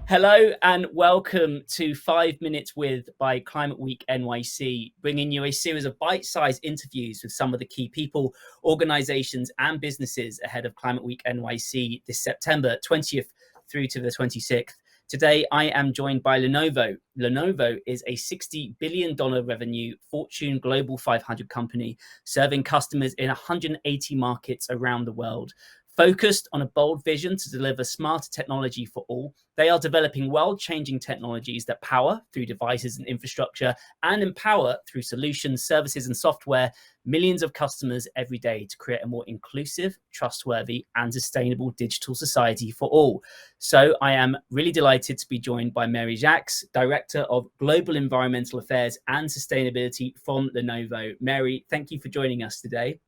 Hello and welcome to 5 Minutes With by Climate Week NYC, bringing you a series of bite-sized interviews with some of the key people, organizations and businesses ahead of Climate Week NYC this September 20th through to the 26th. Today, I am joined by Lenovo. Lenovo is a $60 billion revenue Fortune Global 500 company serving customers in 180 markets around the world. Focused on a bold vision to deliver smarter technology for all, they are developing world-changing technologies that power through devices and infrastructure and empower through solutions, services and software millions of customers every day to create a more inclusive, trustworthy and sustainable digital society for all. So I am really delighted to be joined by Jacques, Director of Global Environmental Affairs and Sustainability from Lenovo. Mary, thank you for joining us today.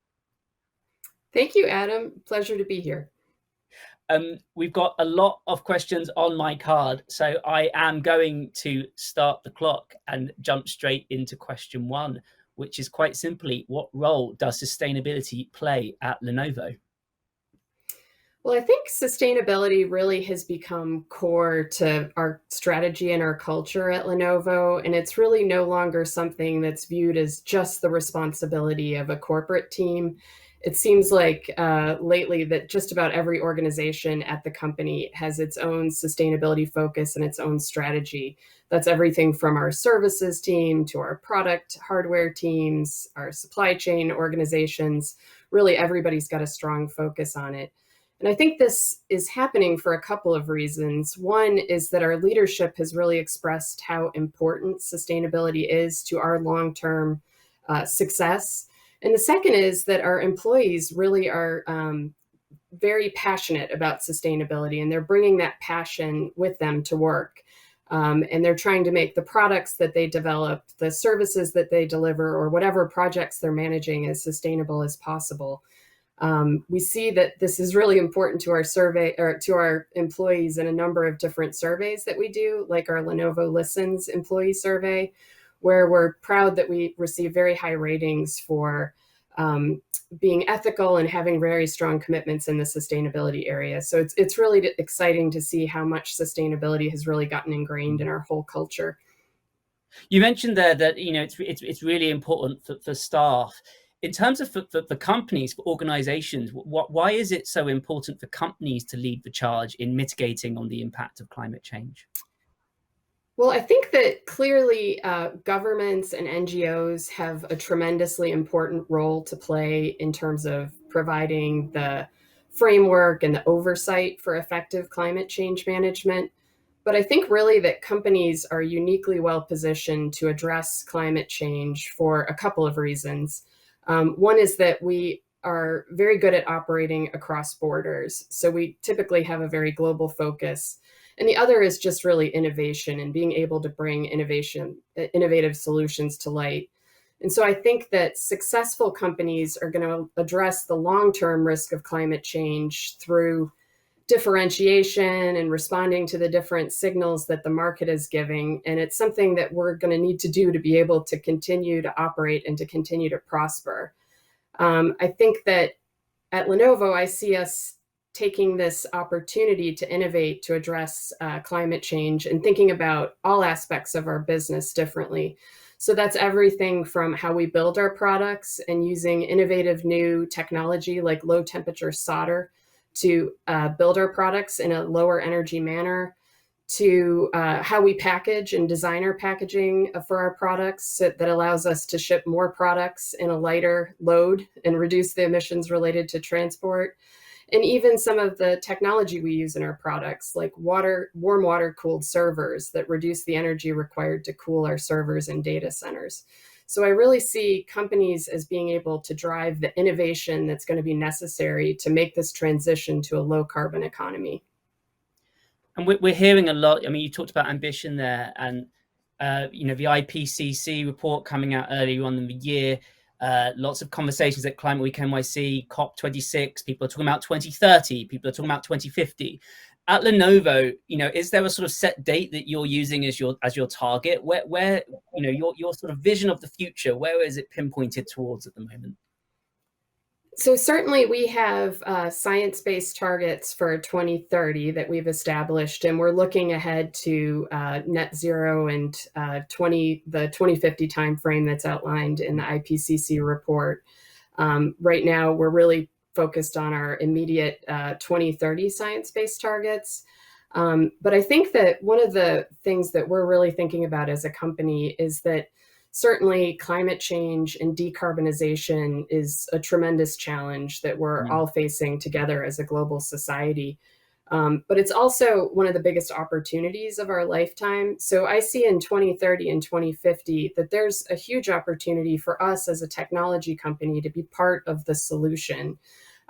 Thank you, Adam. Pleasure to be here. We've got a lot of questions on my card, so I am going to start the clock and jump straight into question one, which is quite simply, what role does sustainability play at Lenovo? Well, I think sustainability really has become core to our strategy and our culture at Lenovo, and it's really no longer something that's viewed as just the responsibility of a corporate team. It seems like lately that just about every organization at the company has its own sustainability focus and its own strategy. That's everything from our services team to our product hardware teams, our supply chain organizations. Really, everybody's got a strong focus on it. And I think this is happening for a couple of reasons. One is that our leadership has really expressed how important sustainability is to our long-term success. And the second is that our employees really are very passionate about sustainability, and they're bringing that passion with them to work. And they're trying to make the products that they develop, the services that they deliver, or whatever projects they're managing as sustainable as possible. We see that this is really important to our survey or to our employees in a number of different surveys that we do, like our Lenovo Listens employee survey, where we're proud that we receive very high ratings for being ethical and having very strong commitments in the sustainability area. So it's really exciting to see how much sustainability has really gotten ingrained in our whole culture. You mentioned there that it's really important for staff. In terms of for companies, for organizations, why is it so important for companies to lead the charge in mitigating on the impact of climate change? Well, I think that clearly governments and NGOs have a tremendously important role to play in terms of providing the framework and the oversight for effective climate change management. But I think really that companies are uniquely well positioned to address climate change for a couple of reasons. One is that we are very good at operating across borders. So we typically have a very global focus. And the other is just really innovation and being able to bring innovative solutions to light. And so I think that successful companies are going to address the long-term risk of climate change through differentiation and responding to the different signals that the market is giving. And it's something that we're going to need to do to be able to continue to operate and to continue to prosper. I think that at Lenovo, I see us taking this opportunity to innovate, to address climate change and thinking about all aspects of our business differently. So that's everything from how we build our products and using innovative new technology like low temperature solder to build our products in a lower energy manner, to how we package and design our packaging for our products that allows us to ship more products in a lighter load and reduce the emissions related to transport. And even some of the technology we use in our products, like warm water cooled servers that reduce the energy required to cool our servers in data centers. So I really see companies as being able to drive the innovation that's going to be necessary to make this transition to a low carbon economy. And we're hearing a lot. I mean, you talked about ambition there, and the IPCC report coming out earlier on in the year. Lots of conversations at Climate Week NYC, COP26. People are talking about 2030. People are talking about 2050. At Lenovo, is there a sort of set date that you're using as your target? Where your sort of vision of the future, where is it pinpointed towards at the moment? So certainly we have science-based targets for 2030 that we've established, and we're looking ahead to net zero and the 2050 timeframe that's outlined in the IPCC report. Right now, we're really focused on our immediate 2030 science-based targets. But I think that one of the things that we're really thinking about as a company is that certainly climate change and decarbonization is a tremendous challenge that we're all facing together as a global society. But it's also one of the biggest opportunities of our lifetime. So I see in 2030 and 2050 that there's a huge opportunity for us as a technology company to be part of the solution,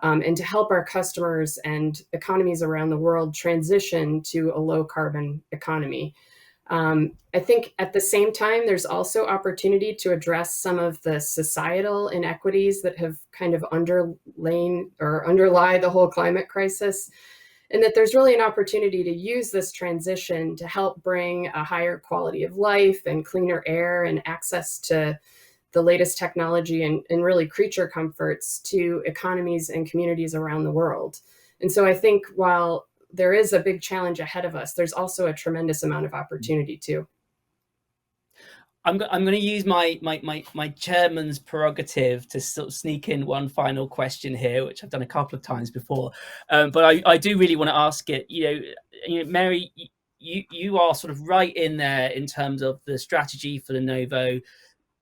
and to help our customers and economies around the world transition to a low carbon economy. I think at the same time, there's also opportunity to address some of the societal inequities that have kind of underlie the whole climate crisis, and that there's really an opportunity to use this transition to help bring a higher quality of life and cleaner air and access to the latest technology and really creature comforts to economies and communities around the world. And so I think while there is a big challenge ahead of us, there's also a tremendous amount of opportunity too. I'm going to use my chairman's prerogative to sort of sneak in one final question here, which I've done a couple of times before, but I do really want to ask it. Mary, you are sort of right in there in terms of the strategy for Lenovo,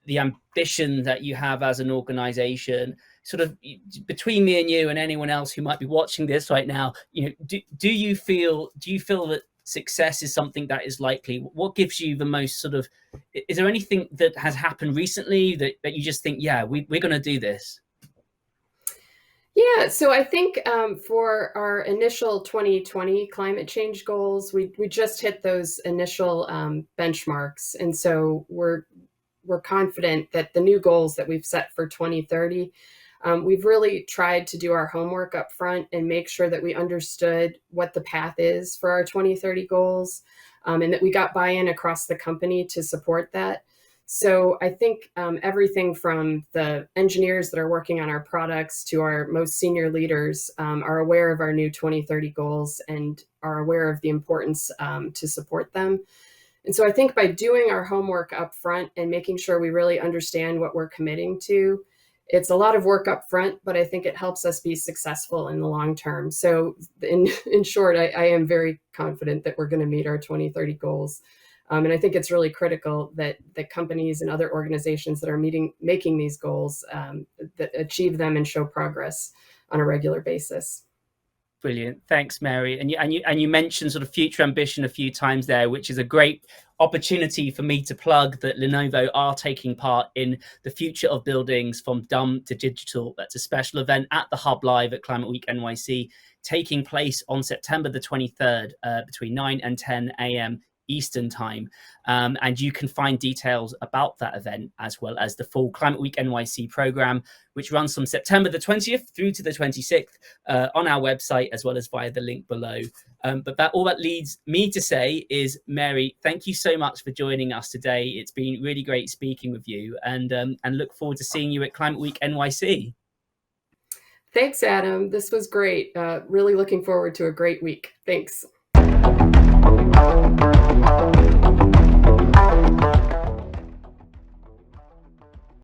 the ambition that you have as an organization. Sort of between me and you and anyone else who might be watching this right now, do you feel that success is something that is likely? What gives you the most sort of, is there anything that has happened recently that you just think, yeah, we're going to do this? Yeah, so I think for our initial 2020 climate change goals, we just hit those initial benchmarks. And so we're confident that the new goals that we've set for 2030, we've really tried to do our homework up front and make sure that we understood what the path is for our 2030 goals, and that we got buy-in across the company to support that. So I think everything from the engineers that are working on our products to our most senior leaders are aware of our new 2030 goals and are aware of the importance to support them. And so I think by doing our homework up front and making sure we really understand what we're committing to, it's a lot of work up front, but I think it helps us be successful in the long term. So in short, I am very confident that we're going to meet our 2030 goals. And I think it's really critical that companies and other organizations that are making these goals that achieve them and show progress on a regular basis. Brilliant. Thanks, Mary. And you mentioned sort of future ambition a few times there, which is a great opportunity for me to plug that Lenovo are taking part in the Future of Buildings from Dumb to Digital. That's a special event at the Hub Live at Climate Week NYC, taking place on September the 23rd between 9 and 10 a.m. Eastern time. And you can find details about that event as well as the full Climate Week NYC program, which runs from September the 20th through to the 26th on our website, as well as via the link below. But all that leads me to say is, Mary, thank you so much for joining us today. It's been really great speaking with you, and look forward to seeing you at Climate Week NYC. Thanks, Adam. This was great. Really looking forward to a great week. Thanks.